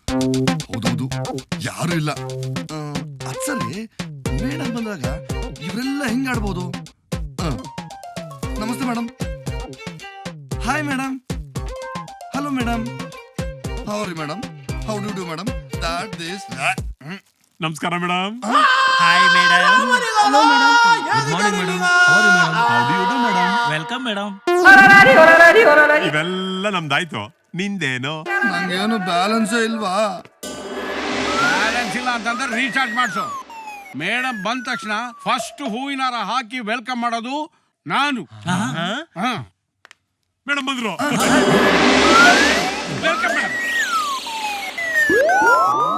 ಹೌದೌದು, ಯಾರು ಇಲ್ಲ. ಅದ್ಸರಿ ಮೇಡಮ್ ಬಂದಾಗ ಇವರೆಲ್ಲ ಹೆಂಗ್ ಆಡ್ಬೋದು? ನಮಸ್ತೆ madam. Hi madam. Hello madam. How are you madam? How do you do madam? That this. ನಮಸ್ಕಾರ madam. Hi madam. Hello madam. Good morning madam. How are you madam? How do you do madam? Welcome madam. ಇವೆಲ್ಲ ನಮ್ದಾಯ್ತು, ನಿಂದೇನು? ನಂಗೇನು ಬ್ಯಾಲೆನ್ಸೇ ಇಲ್ವಾ? Balance ಇಲ್ಲ ಅಂತಂದ್ರೆ recharge ಮಾಡಿಸು. Madam ಬಂದ ತಕ್ಷಣ ಫಸ್ಟ್ ಹೂವಿನಾರ ಹಾಕಿ ವೆಲ್ಕಮ್ ಮಾಡೋದು ನಾನು. ಮೇಡಮ್ ಬಂದ್ರು. Welcome madam.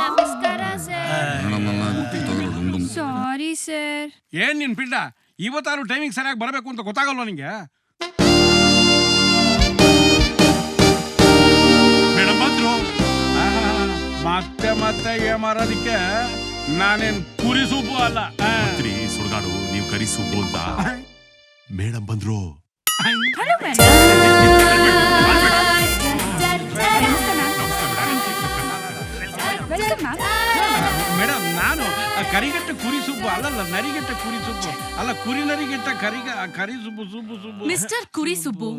ನಮಸ್ಕಾರ ಸರ್. Sorry sir. ಏನ್ ನಿನ್ ಪಿಂಡ, ಇವತ್ತಾರು ಟೈಮಿಂಗ್ ಸರಿಯಾಗಿ ಬರಬೇಕು ಅಂತ ಗೊತ್ತಾಗಲ್ವಾ ನಿಂಗೆ? ಮೇಡಮ್ ಬಂದ್ರು. ಮತ್ತೆ ಮತ್ತೆ ಮಾರೋದಿಕ್ಕೆ ನಾನೇನ್ ಕುರಿ ಸೂಪು ಅಲ್ಲ. ಸುಡ್ಗಾಡು, ನೀವು ಕರಿ ಸುಬ್ಬು ಅಂತ. ಮೇಡಮ್ ಬಂದ್ರು. ಹಲೋ ಮೇಡಮ್ ನಾನು ಕರಿಗಟ್ಟ ಕುರಿ ಸೂಪು ಅಲ್ಲಲ್ಲ, ನರಿಗಟ್ಟ ಕುರಿ ಸೂಪು ಅಲ್ಲ, ಕುರಿ ನರಿಗಟ್ಟ ಕರಿ ಸುಬ್ಬು ಸುಬ್ಬು ಸುಬ್ಬು. ಮಿಸ್ಟರ್ ಕುರಿ ಸುಬ್ಬು,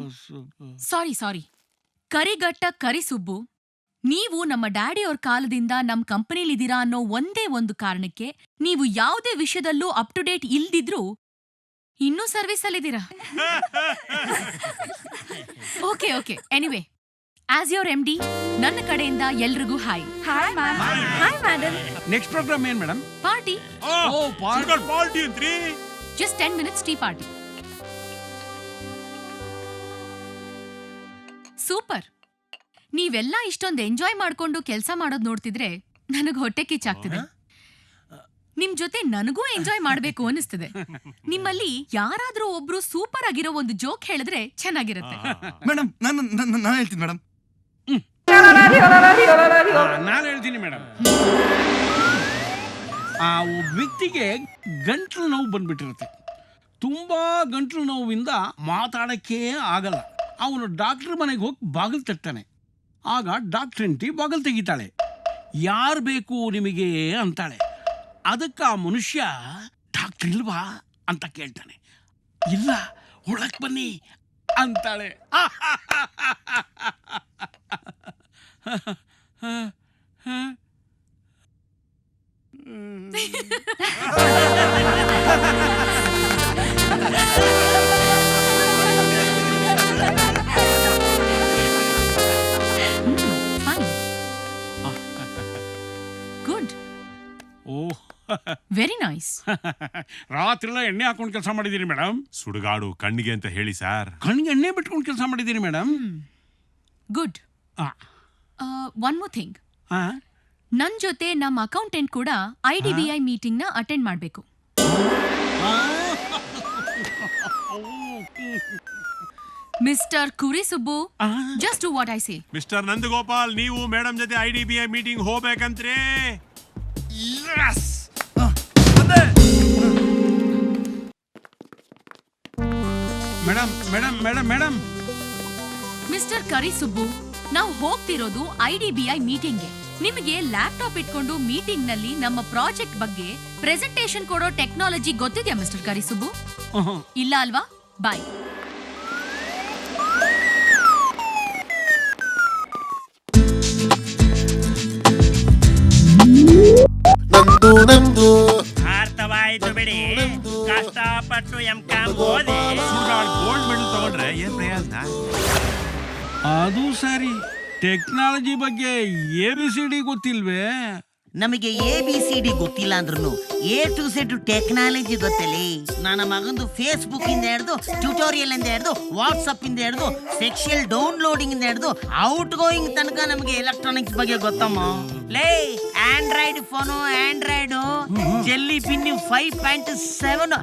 ಸಾರಿ, ಕರಿಗಟ್ಟ ಕರಿ ಸುಬ್ಬು, ನೀವು ನಮ್ಮ ಡ್ಯಾಡಿ ಅವ್ರ ಕಾಲದಿಂದ ನಮ್ ಕಂಪನಿಲಿದ್ದೀರಾ ಅನ್ನೋ ಒಂದೇ ಒಂದು ಕಾರಣಕ್ಕೆ ನೀವು ಯಾವುದೇ ವಿಷಯದಲ್ಲೂ ಅಪ್ ಟು ಡೇಟ್ ಇಲ್ದಿದ್ರು ಇನ್ನೂ ಸರ್ವಿಸ್ ಅಲ್ಲಿದ್ದೀರಾ. Okay anyway, as your MD ನನ್ನ ಕಡೆಯಿಂದ ಎಲ್ರಿಗೂ hi. Hi ma'am. Hi madam. Next program ಏನ್ ಮೇಡಮ್? ಪಾರ್ಟಿ. ಪಾರ್ಟಿ ಅಂತ್ರಿ. Just 10 minutes tea party. Super. ನೀವೆಲ್ಲ ಇಷ್ಟೊಂದು ಎಂಜಾಯ್ ಮಾಡ್ಕೊಂಡು ಕೆಲಸ ಮಾಡೋದ್ ನೋಡ್ತಿದ್ರೆ ನನಗ್ ಹೊಟ್ಟೆ ಕಿಚ್ಚಾಗ್ತಿದೆ. ನಿಮ್ ಜೊತೆ ನನಗೂ ಎಂಜಾಯ್ ಮಾಡ್ಬೇಕು ಅನಿಸ್ತಿದೆ. ನಿಮ್ಮಲ್ಲಿ ಯಾರಾದ್ರೂ ಒಬ್ರು ಸೂಪರ್ ಆಗಿರೋ ಒಂದು ಜೋಕ್ ಹೇಳಿದ್ರೆ ಚೆನ್ನಾಗಿರುತ್ತೆ. ಮೇಡಮ್ ನಾನು ಹೇಳ್ತೀನಿ ಮೇಡಮ್. ನಾನು ಹೇಳ್ತೀನಿ ಮೇಡಮ್. ಆ ಒಬ್ಬ ವ್ಯಕ್ತಿಗೆ ಗಂಟ್ಲು ನೋವು ಬಂದ್ಬಿಟ್ಟಿರುತ್ತೆ. ತುಂಬಾ ಗಂಟ್ಲು ನೋವಿಂದ ಮಾತಾಡಕ್ಕೆ ಆಗಲ್ಲ. ಅವನು ಡಾಕ್ಟರ್ ಮನೆಗೆ ಹೋಗಿ ಬಾಗಿಲು ತಟ್ತಾನೆ. ಆಗ ಡಾಕ್ಟರ್ ಹೆಂಡತಿ ಬಾಗಿಲು ತೆಗಿತಾಳೆ. ಯಾರು ಬೇಕು ನಿಮಗೆ ಅಂತಾಳೆ. ಅದಕ್ಕೆ ಆ ಮನುಷ್ಯ ಡಾಕ್ಟರ್ ಇಲ್ವಾ ಅಂತ ಕೇಳ್ತಾನೆ. ಇಲ್ಲ, ಒಳಕ್ ಬನ್ನಿ ಅಂತಾಳೆ. ಗುಡ್, ಓಹ್, ವೆರಿ ನೈಸ್. ರಾತ್ರಿಲ್ಲ ಎಣ್ಣೆ ಹಾಕೊಂಡು ಕೆಲಸ ಮಾಡಿದ್ದೀನಿ ಮೇಡಮ್. ಸುಡುಗಾಡು ಕಣ್ಣಿಗೆ ಅಂತ ಹೇಳಿ ಸರ್. ಕಣ್ಣಿಗೆ ಎಣ್ಣೆ ಬಿಟ್ಕೊಂಡು ಕೆಲಸ ಮಾಡಿದ್ದೀನಿ madam. Good. One more thing, ನನ್ ಜೊತೆ ನಮ್ಮ ಅಕೌಂಟೆಂಟ್ ಕೂಡ IDBI ಮೀಟಿಂಗ್ ನ ಅಟೆಂಡ್ ಮಾಡ್ಬೇಕು. Mister Kuri Subbu, just do what I say. Mister Nandagopal, ನೀವು ಮೇಡಮ್ ಜೊತೆ IDBI ಮೀಟಿಂಗ್ ಹೋಗ್ಬೇಕಂತ್ರಿ. Madam madam madam madam mister Kari Subbu, ನಾವು ಹೋಗ್ತಿರೋದು IDBI ಮೀಟಿಂಗ್ಗೆ. ನಿಮಗೆ ಲ್ಯಾಪ್ಟಾಪ್ ಇಟ್ಕೊಂಡು ಮೀಟಿಂಗ್ ನಲ್ಲಿ ನಮ್ಮ ಪ್ರಾಜೆಕ್ಟ್ ಬಗ್ಗೆ ಪ್ರೆಸೆಂಟೇಶನ್ ಕೊಡೋ ಟೆಕ್ನಾಲಜಿ ಗೊತ್ತಿದೆಯಾ ಮಿಸ್ಟರ್ ಕರಿ ಸುಬ್ಬು? ಇಲ್ಲ ಅಲ್ವಾ? ಬಾಯ್. ಅರ್ಥವಾಯ್ತು ಬಿಡಿ. ಕಷ್ಟಪಟ್ಟು M.Com ಓದಿ ಗೋಲ್ಡ್ ಮೆಡಲ್ ತಗೊಂಡ್ರೆ ಏನ್ ಪ್ರಯೋಜನ? ಅದು ಸರಿ, ಟೆಕ್ನಾಲಜಿ ಬಗ್ಗೆ ABCD ಗೊತ್ತಿಲ್ವೇ? ನಮಗೆ ABCD ಗೊತ್ತಿಲ್ಲ ಅಂದ್ರೂ A to Z ಟೆಕ್ನಾಲಜಿ ಗೊತ್ತಲ್ಲಿ. ನನ್ನ ಮಗಂದು ಫೇಸ್ಬುಕ್ ಇಂದ ಹಿಡಿದು ಟ್ಯೂಟೋರಿಯಲ್ ಇಂದ ಹಿಡಿದು ವಾಟ್ಸಪ್ ಇಂದ ಹಿಡಿದು ಸೆಕ್ಷುಯಲ್ ಡೌನ್ಲೋಡಿಂಗ್ ಇಂದ ಹಿಡಿದು ಔಟ್ ಗೋಯಿಂಗ್ ತನಕ ನಮಗೆ ಎಲೆಕ್ಟ್ರಾನಿಕ್ಸ್ ಬಗ್ಗೆ ಗೊತ್ತಮ್ಮ. ಲೇ, Android phone, Android jelly pin 5.7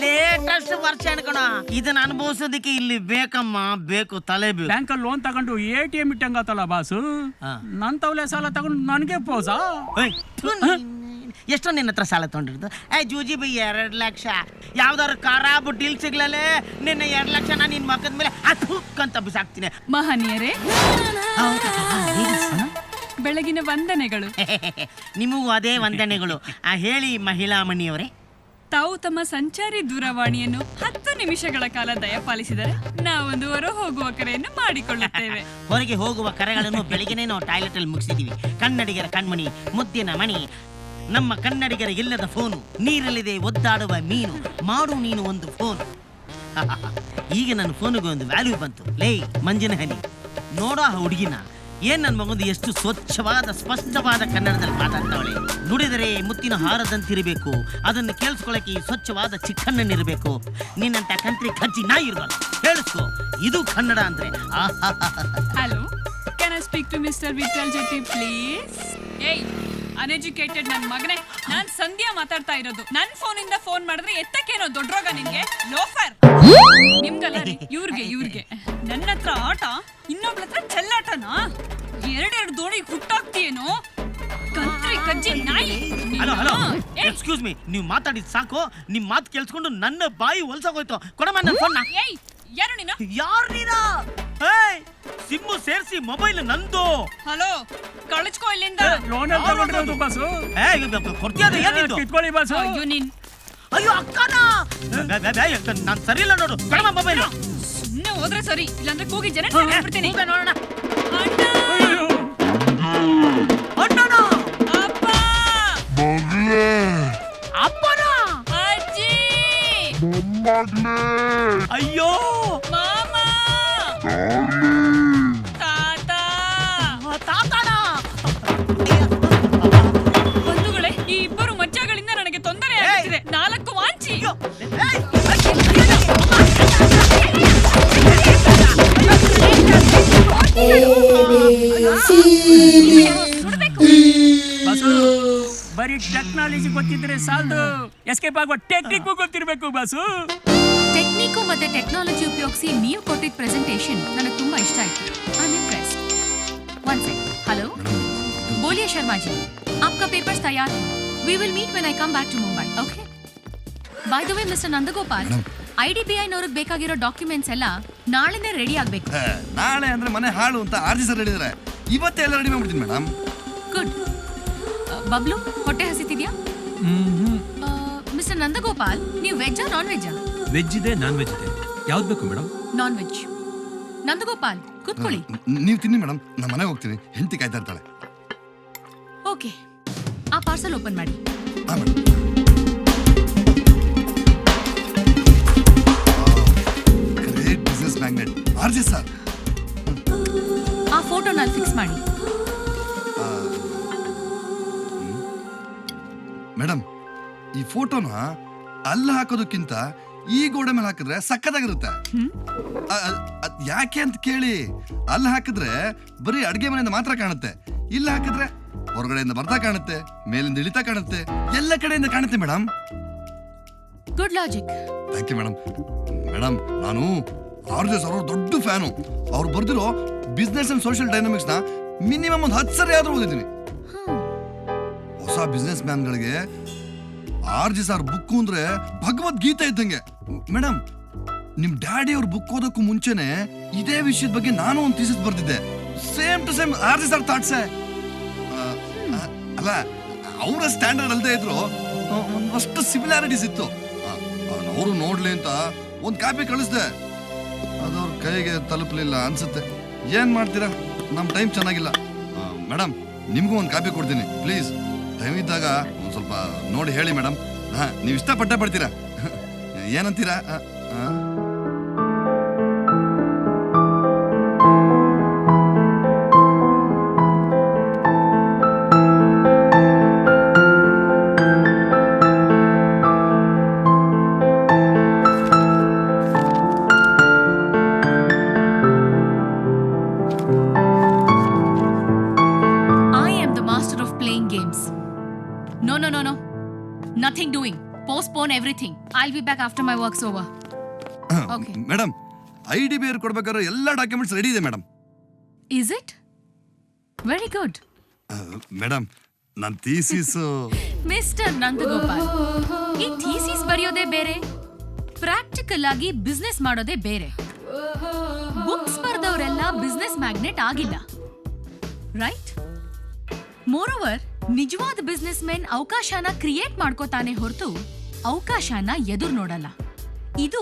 latest version ಕಣ. ಇದನ್ನ ಅನುಭವಿಸೋದಕ್ಕೆ ಇಲ್ಲಿ ಬೇಕಮ್ಮ, ಬೇಕು, ತಲೆ ಬೇಕು. ಬ್ಯಾಂಕಲ್ಲಿ ಲೋನ್ ತಗೊಂಡು ATM ಇಟ್ಟಂಗತ್ತಲ್ಲ ಬಾಸು. ನನ್ ತವಲೆ ಸಾಲ ತಗೊಂಡು ನನಗೆ ಪೋಸಾ? ಎಷ್ಟೋ ನಿನ್ನ ಹತ್ರ ಸಾಲ ತಗೊಂಡಿರೋದು? ಜೂಜಿ ಬೈ 2 ಲಕ್ಷ. ಯಾವ್ದಾದ್ರು ಖರಾಬು ಡೀಲ್ ಸಿಗ್ಲೇ ನಿನ್ನ 2 ಲಕ್ಷ ನಾನು ನಿನ್ ಮಕ್ಕದ ಮೇಲೆ ಅಂತ ಬಿಸಾಕ್ತೀನಿ. ಮಹನೀಯರೇ, ಬೆಳಗಿನ ವಂದನೆಗಳು. ನಿಮಗೂ ಅದೇ ವಂದನೆಗಳು. ಹೇಳಿ ಮಹಿಳಾ ಮಣಿಯವರೇ. ತಾವು ತಮ್ಮ ಸಂಚಾರಿ ದೂರವಾಣಿಯನ್ನು 10 ನಿಮಿಷಗಳ ಕಾಲ ದಯಪಾಲಿಸಿದರೆ ನಾವೊಂದು ಹೊರ ಹೋಗುವ ಕರೆಯನ್ನು ಮಾಡಿಕೊಳ್ಳುತ್ತೇವೆ. ಹೊರಗೆ ಹೋಗುವ ಕರೆಗಳನ್ನು ಬೆಳಗ್ಗೆನೇ ನಾವು ಟಾಯ್ಲೆಟ್ ಅಲ್ಲಿ ಮುಗಿಸಿದೀವಿ. ಕನ್ನಡಿಗರ ಕಣ್ಮಣಿ, ಮುದ್ದಿನ ಮಣಿ, ನಮ್ಮ ಕನ್ನಡಿಗರ ಇಲ್ಲದ ಫೋನು, ನೀರಲ್ಲಿದೆ ಒದ್ದಾಡುವ ಮೀನು, ಮಾಡು ನೀನು ಒಂದು ಫೋನ್. ಈಗ ನನ್ನ ಫೋನಿಗೆ ಒಂದು ವ್ಯಾಲ್ಯೂ ಬಂತು. ಲೇ ಮಂಜಿನ ಹನಿ, ನೋಡೋ ಆ ಹುಡುಗಿನ, ಏನ್ ನನ್ನ ಮಗಂದು ಎಷ್ಟು ಸ್ವಚ್ಛವಾದ ಸ್ಪಷ್ಟವಾದ ಕನ್ನಡದಲ್ಲಿ ಮಾತಾಡ್ತಾವಳೆ. ನುಡಿದರೆ ಮುತ್ತಿನ ಹಾರದಂತಿರಬೇಕು, ಅದನ್ನು ಕೇಳಿಸ್ಕೊಳ್ಳಕ್ಕೆ ಈ ಸ್ವಚ್ಛವಾದ ಚಿಕ್ಕಣ್ಣನಿರಬೇಕು. ನಿನ್ನಂತ ಕಂತ್ರಿ ಕಜ್ಜಿ ನಾ ಇರ್ಬಾರ್ದು. ಕೇಳಿಸ್ಕೊ, ಇದು ಕನ್ನಡ ಅಂದ್ರೆ. Hello, can I speak to mister Vithal Jetty please? ಏಯ್ ಅನ್ಎಜುಕೇಟೆಡ್ ನನ್ನ ಮಗನೇ, ನಾನ್ ಸಂಧ್ಯಾ ಮಾತಾಡ್ತಾ ಇರೋದು. ನನ್ನ ಫೋನಿಂದ ಫೋನ್ ಮಾಡಿದ್ರೆ ಎತ್ತಕ್ಕೇನೋ ದೊಡ್ಡ ರೋಗ ನಿನ್ಗೆ? ಲೋಫರ್ ನಿಮ್ಗಲ್ಲ ರೀ, ಇವ್ರಿಗೆ ನನ್ನ ಹತ್ರ ಆಟ, ಇನ್ನೊಬ್ಳ ಹತ್ರ ಚೆಲ್ಲಾಟನಾ? ಎರಡೆರಡು ದೋಣಿ ಹುಟ್ಟಾಕ್ತಿಯೇನೋ ಕಂತ್ರಿ ಕಜ್ಜಿ ನಾಯಿ. ಹಲೋ, ಎಕ್ಸ್ಕ್ಯೂಸ್ ಮೀ, ನೀವು ಮಾತಾಡಿದ್ ಸಾಕು. ನಿಮ್ ಮಾತು ಕೇಳಿಸ್ಕೊಂಡು ನನ್ನ ಬಾಯಿ ಹೊಲ್ಸೋಗೋಯ್ತು. ಕೊಡಮ್ಮ ನನ್ನ ಫೋನ್ನ. ಏಯ್ ಯಾರು ನೀನು? ಯಾರು ನೀನು? ಸಿಮ್ಮು ಸೇರಿಸಿ ಮೊಬೈಲ್ ನಂದು. ಹಲೋ, ಕಳಿಸ್ಕೋ ಇಲ್ಲಿಂದ. ಕೊಡ್ತೀಯ ಏನಿದು? ಅಯ್ಯೋ ನೀನ್, ಅಯ್ಯೋ ಅಕ್ಕನ, ನಾನ್ ಸರಿ ಇಲ್ಲ ನೋಡು. ಕೊಡಮ್ಮ ಮೊಬೈಲ್. ಸುಮ್ಮನೆ ಹೋದ್ರೆ ಸರಿ, ಇಲ್ಲಾಂದ್ರೆ ಕೂಗಿ ಜನ ಬಿಡ್ತೀನಿ. ನೋಡೋಣ. ಅಣ್ಣ, ಅಪ್ಪ, ಅಪ್ಪನ, ಅಜ್ಜಿ, ಅಯ್ಯೋ ಮಾಮ, ತಾತ, ತಾತನ. ಬಂಧುಗಳೇ, ಈ ಇಬ್ಬರು ಮಚ್ಚಗಳಿಂದ ನನಗೆ ತೊಂದರೆ ಆಗುತ್ತಿದೆ. 4 ವಾಂಚಿ. ಬರೀ ಟೆಕ್ನಾಲಜಿ ಗೊತ್ತಿದ್ರೆ ಸಾಲದು, ಎಸ್ಕೇಪ್ ಆಗೋ ಟೆಕ್ನಿಕ್ ಗೊತ್ತಿರಬೇಕು ಬಾಸು. ಟೆಕ್ನಿಕು ಮತ್ತೆ ಟೆಕ್ನಾಲಜಿ ಉಪಯೋಗಿಸಿ ನೀವು ಕೊಟ್ಟಿದ್ದ ಪ್ರೆಸೆಂಟೇಷನ್ ನನಗೆ ತುಂಬಾ ಇಷ್ಟ ಆಯ್ತು. I am impressed. One second. Hello, बोलिए शर्मा जी, आपका पेपर्स तैयार है. We will meet when I come back to Mumbai. Okay? By the way, Mr. Nandagopal, IDBI ನವರಿಗೆ ಬೇಕಾಗಿರೋ ಡಾಕ್ಯುಮೆಂಟ್ಸ್ ಎಲ್ಲ ನಾಳೆನೇ ರೆಡಿ ಆಗಬೇಕು. ನಾಳೆ ಅಂದ್ರೆ ಮನೆ ಹಾಳು ಅಂತ ಆರ್ಜಿ ಸರ್ ಹೇಳಿದ್ರೆ ಇವತ್ತೇ ಎಲ್ಲ ರೆಡಿ ಮಾಡ್ಬಿಡ್ತೀನಿ ಮೇಡಮ್. ಗುಡ್. ಬಬ್ಲು, ಹೊಟ್ಟೆ ಹಸಿತಿದ್ಯಾ? ಮಿಸ್ಟರ್ ನಂದಗೋಪಾಲ್, ನೀವು ವೆಜ್ಜಾ ನಾನ್ ವೆಜ್ಜಾ? ವೆಜ್ ಇದೆ, ನಾನ್ ವೆಜ್ ಇದೆ. ಯಾವ್ದು ಬೇಕು ಮೇಡಮ್? Non veg. ನಂದಗೋಪಾಲ್, ಕೂತ್ಕೊಳ್ಳಿ. ನೀವು ತಿನ್ನಿ ಮೇಡಮ್, ನಾನು ಮನೆಗೆ ಹೋಗ್ತೀನಿ. ಹೆಂಡತಿ ಕಾಯ್ತಾ ಇರ್ತಾಳೆ. ಓಕೆ, ಆ ಪಾರ್ಸಲ್ ಓಪನ್ ಮಾಡಿ. ಹಾ ಮೇಡಮ್. ಗ್ರೇಟ್ ಬಿಸ್ನೆಸ್ ಮ್ಯಾಗ್ನೆಟ್ ಆರ್ಜಿ ಸರ್. ಆ ಫೋಟೋನಲ್ಲಿ ಫಿಕ್ಸ್ ಮಾಡಿ. ಮೇಡಮ್, ಈ ಫೋಟೋನ ಅಲ್ಲಿ ಹಾಕೋದಕ್ಕಿಂತ ಈ ಗೋಡೆ ಮೇಲೆ ಹಾಕಿದ್ರೆ ಸಕ್ಕತ್ತಾಗಿರುತ್ತೆ. ಯಾಕೆ ಅಂತ ಕೇಳಿ, ಅಲ್ಲಿ ಹಾಕಿದ್ರೆ ಬರೀ ಅಡ್ಗೆ ಮನೆಯಿಂದ ಮಾತ್ರ ಕಾಣುತ್ತೆ, ಇಲ್ಲಿ ಹಾಕಿದ್ರೆ ಹೊರಗಡೆಯಿಂದ ಬರ್ತಾ ಕಾಣುತ್ತೆ, ಮೇಲಿಂದ ಇಳಿತಾ ಕಾಣುತ್ತೆ, ಎಲ್ಲ ಕಡೆಯಿಂದ ಕಾಣುತ್ತೆ madam. Good logic. Thank you madam. Madam, ನಾನು ಆರ್ಜೆ ಸರ್ ಅವ್ರ ದೊಡ್ಡ ಫ್ಯಾನು. ಅವ್ರು ಬರ್ದಿರೋ ಬಿಸ್ನೆಸ್ ಅಂಡ್ ಸೋಷಿಯಲ್ ಡೈನಾಮಿಕ್ಸ್ ನ ಮಿನಿಮಮ್ ಒಂದು 10 ಸರಿ ಆದ್ರೂ ಓದಿದ್ದೀನಿ. ಹೊಸ ಬಿಸ್ನೆಸ್ ಮ್ಯಾನ್ಗಳಿಗೆ ಆರ್ಜಿ ಸರ್ ಬುಕ್ ಅಂದ್ರೆ ಭಗವದ್ಗೀತೆ ಇದ್ದಂಗೆ. ಮೇಡಮ್, ನಿಮ್ ಡ್ಯಾಡಿ ಅವ್ರ ಬುಕ್ ಓದೋಕ್ಕೂ ಮುಂಚೆನೆ ಇದೇ ವಿಷಯದ ಬಗ್ಗೆ ನಾನು ಒಂದು ಥೀಸಿಸ್ ಬರ್ದಿದ್ದೆ. ಸೇಮ್ ಟು ಸೇಮ್ ಆರ್ಜಿ ಸರ್ ಥಾಟ್ಸೆ. ಅಲ್ಲ, ಅವರ ಸ್ಟ್ಯಾಂಡರ್ಡ್ ಅಲ್ಲದೆ ಇದ್ರು ಒಂದಷ್ಟು ಸಿಮಿಲಾರಿಟೀಸ್ ಇತ್ತು. ಅವರು ನೋಡ್ಲಿ ಅಂತ ಒಂದು ಕಾಪಿ ಕಳಿಸ್ದೆ, ಅದವ್ರ ಕೈಗೆ ತಲುಪಲಿಲ್ಲ ಅನ್ಸುತ್ತೆ. ಏನ್ ಮಾಡ್ತೀರಾ, ನಮ್ ಟೈಮ್ ಚೆನ್ನಾಗಿಲ್ಲ. ಮೇಡಮ್, ನಿಮ್ಗೂ ಒಂದು ಕಾಪಿ ಕೊಡ್ತೀನಿ ಪ್ಲೀಸ್. ಟೈಮ್ ಇದ್ದಾಗ ಒಂದು ಸ್ವಲ್ಪ ನೋಡಿ ಹೇಳಿ ಮೇಡಮ್. ನೀವು ಇಷ್ಟಪಟ್ಟೆ ಪಡ್ತೀರಾ, ಏನಂತೀರಾ? No. Nothing doing. Postpone everything. I'll be back after my work's over. Okay. Madam, IDBI ಕೊಡ್ಬೇಕಾದ್ರೆ ಎಲ್ಲ ಡಾಕ್ಯುಮೆಂಟ್ಸ್ ರೆಡಿ ಇದೆ madam. Is it? Very good. Madam, ನನ್ನ ಥೀಸಿಸ್. ಮಿಸ್ಟರ್ ನಂದಗೋಪಾಲ್, ಈ ಥೀಸಿಸ್ ಬರೆಯೋದೇ ಬೇರೆ, ಪ್ರಾಕ್ಟಿಕಲ್ ಆಗಿ ಬಿಸ್ನೆಸ್ ಮಾಡೋದೇ ಬೇರೆ. ಬುಕ್ಸ್ ಬರೆದವರೆಲ್ಲ ಬಿಸ್ನೆಸ್ ಮ್ಯಾಗ್ನೆಟ್ ಆಗಿಲ್ಲ, ರೈಟ್? ಮೋರೋವರ್, ನಿಜವಾದ ಬಿಸ್ನೆಸ್ ಮೆನ್ ಅವಕಾಶನ ಕ್ರಿಯೇಟ್ ಮಾಡ್ಕೋತಾನೆ ಹೊರತು ಅವಕಾಶನ ಎದುರು ನೋಡಲ್ಲ. ಇದು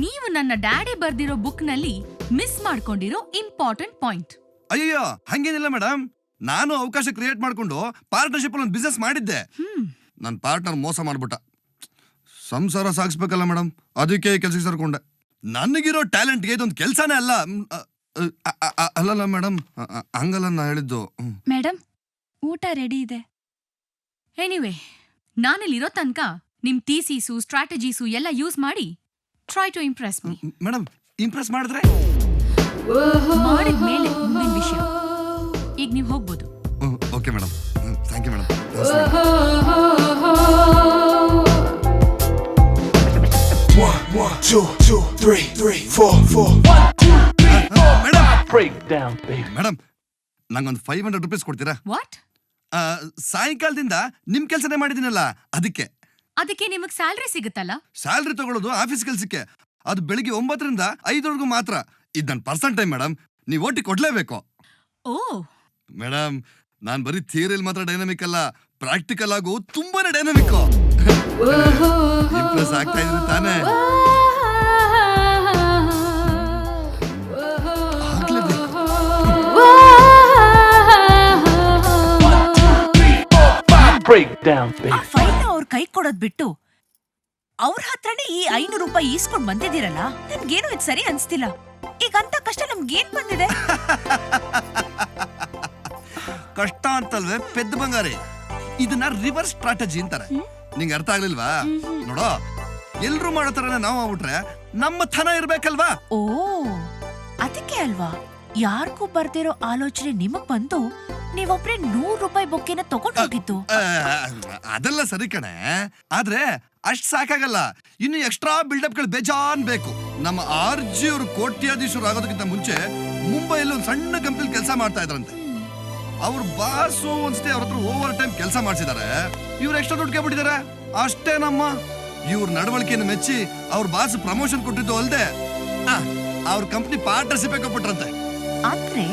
ನೀವು ನನ್ನ ಡ್ಯಾಡಿ ಬರ್ದಿರೋ ಬುಕ್ನಲ್ಲಿ ಮಿಸ್ ಮಾಡ್ಕೊಂಡಿರೋ ಇಂಪಾರ್ಟೆಂಟ್ ಪಾಯಿಂಟ್. ಅಯ್ಯೋ ಹಂಗೇನಿಲ್ಲ ಮೇಡಮ್, ನಾನು ಅವಕಾಶ ಕ್ರಿಯೇಟ್ ಮಾಡ್ಕೊಂಡು ಪಾರ್ಟ್ನರ್ಶಿಪ್ ಅಲ್ಲಿ ಒಂದು ಬಿಸ್ನೆಸ್ ಮಾಡಿದ್ದೆ. ನನ್ನ ಪಾರ್ಟ್ನರ್ ಮೋಸ ಮಾಡ್ಬಿಟ್ಟ. ಸಂಸಾರ ಸಾಗಿಸ್ಬೇಕಲ್ಲ ಮೇಡಮ್, ಅದಕ್ಕೆ ಕೆಲ್ಸಕ್ಕೆ ಸೇರ್ಕೊಂಡೆ. ನನಗಿರೋ ಟ್ಯಾಲೆಂಟ್ಗೆ ಇದೊಂದು ಕೆಲ್ಸನೇ ಅಲ್ಲ. ಅಲ್ಲಲ್ಲ ಮೇಡಮ್, ಹಂಗಲ್ಲ ನಾ ಹೇಳಿದ್ದು. ಮೇಡಮ್, ಊಟ ರೆಡಿ ಇದೆ. ಎನಿವೆ, ನಾನಿಲ್ಲಿರೋ ತನಕ ನಿಮ್ ಥೀಸಿಸು ಸ್ಟ್ರಾಟಜೀಸು ಎಲ್ಲ ಯೂಸ್ ಮಾಡಿ try to impress me. Madam, impress ಮಾಡಿದ್ರೆ ಮಾಡಿದ್ಮೇಲೆ ಮುಂದಿನ ವಿಷಯ. ಈಗ ನೀವು ಹೋಗ್ಬೋದು. Okay madam, thank you madam. One, two, 3, 4. Madam, ನಂಗೊಂದು 500 ರೂಪೀಸ್ ಕೊಡ್ತೀರಾ? ವಾಟ್? ಸಾಯಂಕಾಲದಿಂದ ನಿಮ್ ಕೆಲ್ಸನೇ ಮಾಡಿದಿನಲ್ಲ, ಅದಕ್ಕೆ ನಿಮಗ್ ಸ್ಯಾಲ್ರಿ ಸಿಗುತ್ತಲ್ಲ? ಸ್ಯಾಲ್ರಿ ತಗೊಳ್ಳೋದು ಆಫೀಸ್ ಕೆಲ್ಸಕ್ಕೆ. ಅದು ಬೆಳಿಗ್ಗೆ 9ರಿಂದ 5 ಮಾತ್ರ. ಇದು ನನ್ನ ಪರ್ಸನ್ ಟೈಮ್ ಮೇಡಮ್, ನೀವು ಓಟಿ ಕೊಡ್ಲೇಬೇಕು. ಓ ಮೇಡಮ್, ನಾನ್ ಬರೀ ಥಿಯರಿಯಲ್ಲಿ ಮಾತ್ರ ಡೈನಾಮಿಕ್ ಅಲ್ಲ, ಪ್ರಾಕ್ಟಿಕಲ್ ಆಗು ತುಂಬಾನೇ ಡೈನಾಮಿಕ್. ಇಂಪ್ರೆಸ್ ಆಗ್ತಾ ಇದ್ರಿ ತಾನೇ? ಫೈಲ್ ಅವ್ರ ಕೈ ಕೊಡೋದ್ ಬಿಟ್ಟು ಅವ್ರ ಹತ್ರನೇ ಈ 500 ರೂಪಾಯಿ ಈಸ್ಕೊಂಡ್ ಬಂದಿದ್ದೀರಲ್ಲ, ನನ್ಗೇನು ಇದು ಸರಿ ಅನ್ಸ್ತಿಲ್ಲ. ಈಗ ಅಂತ ಕಷ್ಟ ನಮ್ಗೇನ್ ಬಂದಿದೆ? ಕಷ್ಟ ಅಂತಲ್ವೇ ಪೆದ್ದ ಬಂಗಾರಿ, ಇದನ್ನ ರಿವರ್ಸ್ ಸ್ಟ್ರಾಟಜಿ ಅಂತಾರೆ. ನಿಂಗೆ ಅರ್ಥ ಆಗ್ಲಿಲ್ವಾ? ನೋಡೋ, ಎಲ್ರು ಮಾಡೋ ತರನೇ ನಾವು ಆಗ್ಬಿಟ್ರೆ ನಮ್ಮ ಥನ ಇರ್ಬೇಕಲ್ವಾ? ಓ, ಅದಕ್ಕೆ ಅಲ್ವಾ ಯಾರಿಗೂ ಬರ್ದಿರೋ ಆಲೋಚನೆ ನಿಮಗ್ ಬಂದು ನೀವೊಬ್ರೆ 100 ರೂಪಾಯಿ ಬೊಕ್ಕೆನ ತಗೊಂಡ್ ಹೋಗಿತ್ತು. ಅದೆಲ್ಲ ಸರಿ ಕಣೆ, ಆದ್ರೆ ಅಷ್ಟ್ ಸಾಕಾಗಲ್ಲ. ಇನ್ನು ಎಕ್ಸ್ಟ್ರಾ ಬಿಲ್ಡಪ್ ಗಳು ಬೇಜಾನ್ ಬೇಕು. ನಮ್ಮ RG ಅವರು ಕೋಟ್ಯಾಧೀಶರು ಆಗೋದಕ್ಕಿಂತ ಮುಂಚೆ ಮುಂಬೈಯಲ್ಲಿ ಒಂದು ಸಣ್ಣ ಕಂಪ್ನಿ ಕೆಲಸ ಮಾಡ್ತಾ ಇದ್ರಂತೆ. ಅವ್ರ ಬಾಸು ಒಂದ್ಸತಿ ಅವ್ರ ಹತ್ರ ಓವರ್ ಟೈಮ್ ಕೆಲಸ ಮಾಡ್ಸಿದಾರೆ. ಇವ್ರು ಎಕ್ಸ್ಟ್ರಾ ದುಡ್ಡು ಕೇಳ್ಬಿಟ್ಟಿದ್ದಾರೆ ಅಷ್ಟೇ. ಇವ್ರ ನಡವಳಿಕೆಯನ್ನು ಮೆಚ್ಚಿ ಅವ್ರ ಬಾಸ್ ಪ್ರಮೋಷನ್ ಕೊಟ್ಟಿದ್ದು ಅಲ್ದೆ ಅವ್ರ ಕಂಪ್ನಿ ಪಾರ್ಟ್ನರ್ಶಿಪ್ ಕೊಟ್ಬಿಟ್ರಂತೆ. ಅಂದ್ರೆ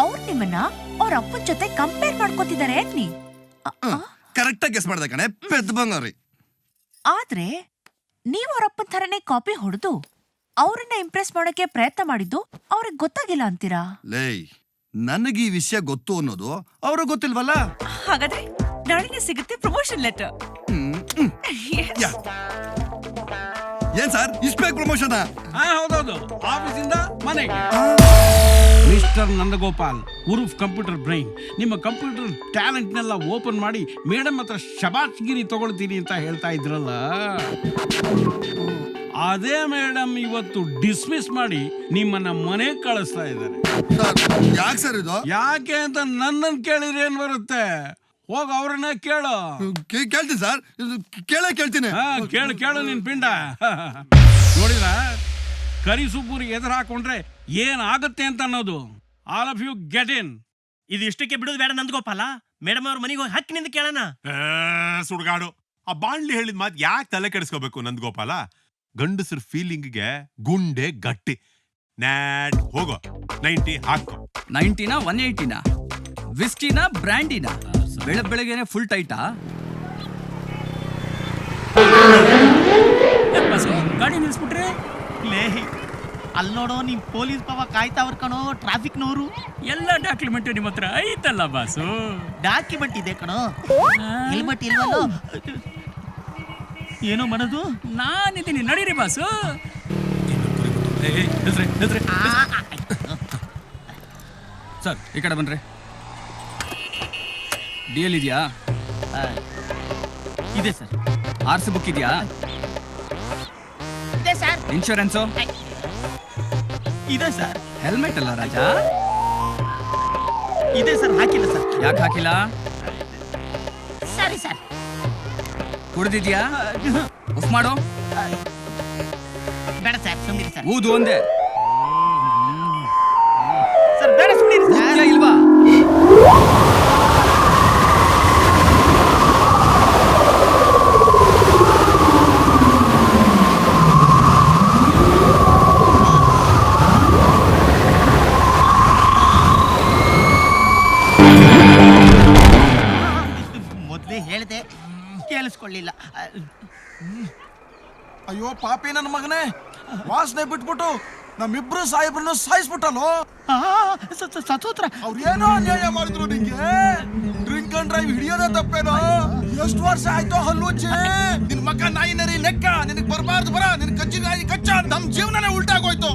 ಅವ್ರು ನಿಮ್ಮನ್ನ ಅವ್ರ ಅಪ್ಪನ ಜೊತೆ ಕಂಪೇರ್ ಮಾಡ್ಕೋತಿದ್ದಾರೆ ಅನ್ನಿ. ಕರೆಕ್ಟ್ ಆಗಿ ಗೆಸ್ ಮಾಡ್ದೆ ಕಣೆ ಪೆದ್ದ ಬಂಗಾರಿ. ಆದ್ರೆ ನೀವ್ ಅವ್ರ ಅಪ್ಪನ ಥರನೇ ಕಾಪಿ ಹೊಡೆದು ಅವ್ರನ್ನ ಇಂಪ್ರೆಸ್ ಮಾಡೋಕೆ ಪ್ರಯತ್ನ ಮಾಡಿದ್ದು ಅವ್ರಿಗೆ ಗೊತ್ತಾಗಿಲ್ಲ ಅಂತೀರಾ? ಲೇ, ನನಗೆ ಈ ವಿಷಯ ಗೊತ್ತು ಅನ್ನೋದು ಅವ್ರಿಗೆ ಗೊತ್ತಿಲ್ವಲ್ಲ. ಹಾಗಾದ್ರೆ ನಾಳೆನೇ ಸಿಗುತ್ತೆ ಪ್ರಮೋಷನ್ ಲೆಟರ್. ಏನ್ ಸರ್ ಇಷ್ಟ ಬೇಗ ಪ್ರಮೋಷನ್? ಹೌದೌದು, ಆಫೀಸಿಂದ ಮನೆಗೆ. ಮಿಸ್ಟರ್ ನಂದಗೋಪಾಲ್ ಉರುಫ್ ಕಂಪ್ಯೂಟರ್ ಬ್ರೈನ್, ನಿಮ್ಮ ಕಂಪ್ಯೂಟರ್ ಟ್ಯಾಲೆಂಟ್ನೆಲ್ಲ ಓಪನ್ ಮಾಡಿ ಮೇಡಮ್ ಹತ್ರ ಶಬಾಷ್ಗಿರಿ ತಗೊಳ್ತೀನಿ ಅಂತ ಹೇಳ್ತಾ ಇದ್ರಲ್ಲ, ಅದೇ ಮೇಡಮ್ ಇವತ್ತು ಡಿಸ್ಮಿಸ್ ಮಾಡಿ ನಿಮ್ಮನ್ನ ಮನೆಗೆ ಕಳಿಸ್ತಾ ಇದ್ದಾರೆ. ಯಾಕೆ ಸರ್ ಇದು? ಯಾಕೆ ಅಂತ ನನ್ನನ್ನು ಕೇಳಿದ್ರೆ ಏನ್ ಬರುತ್ತೆ? ಹೋಗ ಅವ್ರನ್ನ ಕೇಳು. ಕೇಳ್ತೀನಿ ಸರ್, ಕೇಳ್ತೀನಿ. ಕೇಳು ನಿನ್ ಪಿಂಡ. ನೋಡಿದ್ರ ಕರಿಸುಬ್ಬೂರಿ ಎದುರು ಹಾಕೊಂಡ್ರೆ ಏನಾಗತ್ತೆ ಅಂತ ಅನ್ನೋದು. All of you get in. ಇದು ಇಷ್ಟಕ್ಕೆ ಬಿಡೋದು ಬೇಡ ನಂದಗೋಪಾಲ, ಮೇಡಮ್ ಅವ್ರ ಮನೆಗೆ ಹೋಗಿ ಹಕ್ಕಿನಿಂದ ಕೇಳೋಣ. ಸುಡ್ಗಾಡು, ಆ ಬಾಣ್ಲಿ ಹೇಳಿದ ಮಾತು ಯಾಕೆ ತಲೆ ಕೆಡಿಸ್ಕೋಬೇಕು ನಂದಗೋಪಾಲ? ಗಂಡಸರ ಫೀಲಿಂಗ್ಗೆ ಗುಂಡೆ ಗಟ್ಟಿ. ನ್ಯಾಟ್ ಹೋಗೋ 90 ಹಾಕೋ. 90ನಾ 180ನಾ? ವಿಸ್ಕಿನಾ ಬ್ರ್ಯಾಂಡಿನಾ? ಬೆಳಗ್ಗೆನೆ ಫುಲ್ ಟೈಟಾ? ಗಾಡಿ ನಿಲ್ಸ್ಬಿಟ್ರೆ ಲೇ, ಅಲ್ಲಿ ನೋಡೋ ನಿಮ್ ಪೊಲೀಸ್ ಪಾವ ಕಾಯ್ತಾವ್ರ ಕಣೋ, ಟ್ರಾಫಿಕ್ನವರು. ಎಲ್ಲ ಡಾಕ್ಯುಮೆಂಟ್ ನಿಮ್ಮ ಹತ್ರ ಐತಲ್ಲ ಬಾಸು? ಡಾಕ್ಯುಮೆಂಟ್ ಇದೆ ಕಣೋ, ಹೆಲ್ಮೆಟ್ ಇಲ್ವಲ್ಲೋ? ಏನೋ ಮಾಡೋದು? ನಾನಿದ್ದೀನಿ, ನಡೀರಿ ಬಾಸು. ಸರ್ ಈ ಕಡೆ ಬನ್ರಿ. DL ಇದೆಯಾ? ಇದೆ ಸರ್. RC ಬುಕ್ ಇದೆಯಾ? ಇದೆ ಸರ್. ಇನ್ಶೂರೆನ್ಸು ಇದೆ ಸರ್. ಹೆಲ್ಮೆಟ್ ಅಲ್ಲ ರಾಜ? ಇದೆ ಸರ್, ಹಾಕಿಲ್ಲ ಸರ್. ಯಾಕೆ ಹಾಕಿಲ್ಲ? ಸರಿ ಸರ್. ಕುಡ್ದಿದ್ಯಾ? ಉಫ್ ಮಾಡು. ಬೇಡ ಸರ್, ಸುಮ್ಮನೆ ಸರ್. ಊದು ಒಂದೇ. ಸರ್ ಬೇಡ, ಸುಮ್ಮನೆ ಸರ್. ಇಲ್ವಾ? ಅದೇ ಹೇಳ್ದೆ ಕೇಳಿಸ್ಕೊಳ್ಳಿಲ್ಲ. ಅಯ್ಯೋ ಪಾಪಿ ನನ್ನ ಮಗನೇ, ವಾಸನೆ ಬಿಟ್ಬಿಟ್ಟು ನಮ್ಮಿಬ್ರು ಸಾಹೇಬ್ರನ್ನು ಸಾಯಿಸ್ಬಿಟ್ಟಲ್ಲೋ. ಸತೋತ್ರ ಅವ್ರು ಏನೋ ಅನ್ಯಾಯ ಮಾಡಿದ್ರು ನಿಂಗೆ. ಡ್ರಿಂಕ್ ಅಂಡ್ ಡ್ರೈವ್ ಹಿಡಿಯೋದೇ ತಪ್ಪೇನೋ. ಎಷ್ಟು ವರ್ಷ ಆಯ್ತು ಹಲ್ಲುಚ್ಚಿ, ನಿನ್ ಮಕ್ಕ ನಾಯಿ ನರಿ ನೆಕ್ಕ, ನಿನಗ್ ಬರ್ಬಾರ್ದು ಬರ, ನಿನ್ ಕಜ್ಜಿ ನಾಯಿ ಕಚ್ಚ, ನಮ್ ಜೀವನನೇ ಉಲ್ಟಾಗೋಯ್ತು.